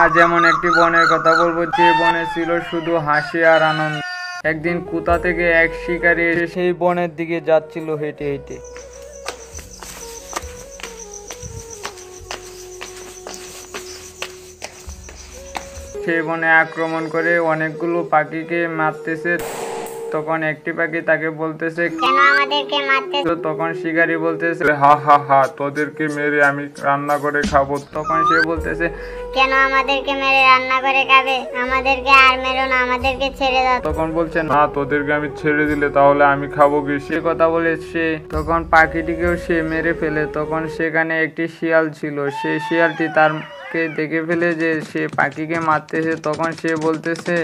আজ এমন একটি বনের কথা বলবো যে বনে ছিল শুধু হাসি আর আনন্দ। একদিন কোথা থেকে এক শিকারী এসে সেই বনের দিকে যাচ্ছিল হেঁটে হেঁটে। সেই বনে আক্রমণ করে অনেকগুলো পাখিকে মারতেছে। তখন একটি পাখি তাকে বলতেছে, কেন আমাদেরকে মারতেছ? তখন শিকারী বলতেছে, হা হা হা, তোদেরকে মেরে আমি রান্না করে খাবো। তখন সে বলতেছে, কেন আমাদেরকে মেরে রান্না করে খাবে? আমাদেরকে আর মেরো না, আমাদেরকে ছেড়ে দাও। তখন বলছে, না, তোদেরকে আমি ছেড়ে দিলে তাহলে আমি খাবো কি? সে কথা বলে সে তখন পাখিটিকেও সে মেরে ফেলে। তখন সেখানে একটি শিয়াল ছিল। সেই শিয়ালটি তারকে দেখে ফেলে যে সে পাখিকে মারতেছে। তখন সে বলতেছে,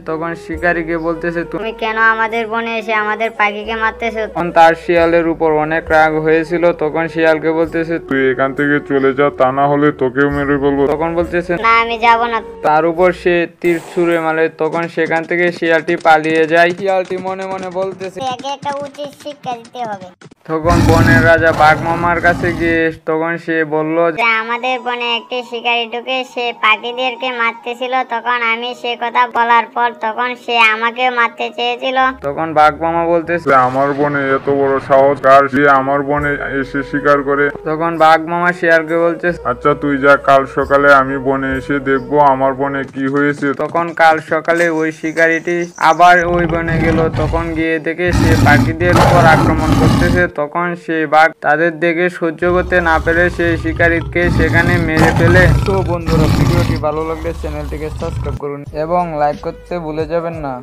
তখন শিকারীকে বলতেছে, তুমি কেন আমাদের বনে এসে আমাদের পাখিকে মারতেছো? তখন তার শিয়ালের উপর অনেক রাগ হয়েছিল। তখন শিয়ালকে বলতেছে, তুই এখান থেকে চলে যা, তা না হলে তোকেও মেরে ফেলবো। তখন বলতেছে, না, আমি যাব না। তার উপর সে তীর ছুঁড়ে মারে। তখন সেখান থেকে শিয়ালটি পালিয়ে যায়। শিয়ালটি মনে মনে বলতেছে, একে একটা উচিত শিক্ষা দিতে হবে। তখন বনের রাজা বাঘ মামার কাছে গিয়ে তখন সে বলল যে আমাদের বনে একটি শিকারী ঢুকে সে পাখিদেরকে মারতেছিল। তখন আমি সে কথা বলার পর তখন সে আমাকেও মারতে চেয়েছিল। তখন বাঘ মামা বলতেছে, আমার বনে এত বড় সাহস কার, সে আমার বনে এসে শিকার করে? তখন বাঘ মামা শিয়ালকে বলছে, আচ্ছা তুই যা, কাল সকালে আমি বনে এসে দেখবো আমার বনে কি হয়েছে। তখন কাল সকালে ওই শিকারীটি আবার ওই বনে গেল। তখন গিয়ে দেখে সে পাখিদের উপর আক্রমণ করতেছে। তখন সে বাঘ তাদের দেখে সহ্য করতে না পেরে সেই শিকারীকে সেখানে মেরে ফেলে। তো বন্ধুরা, ভিডিওটি ভালো লাগলে চ্যানেলটিকে সাবস্ক্রাইব করুন এবং লাইক করতে ভুলে যাবেন না।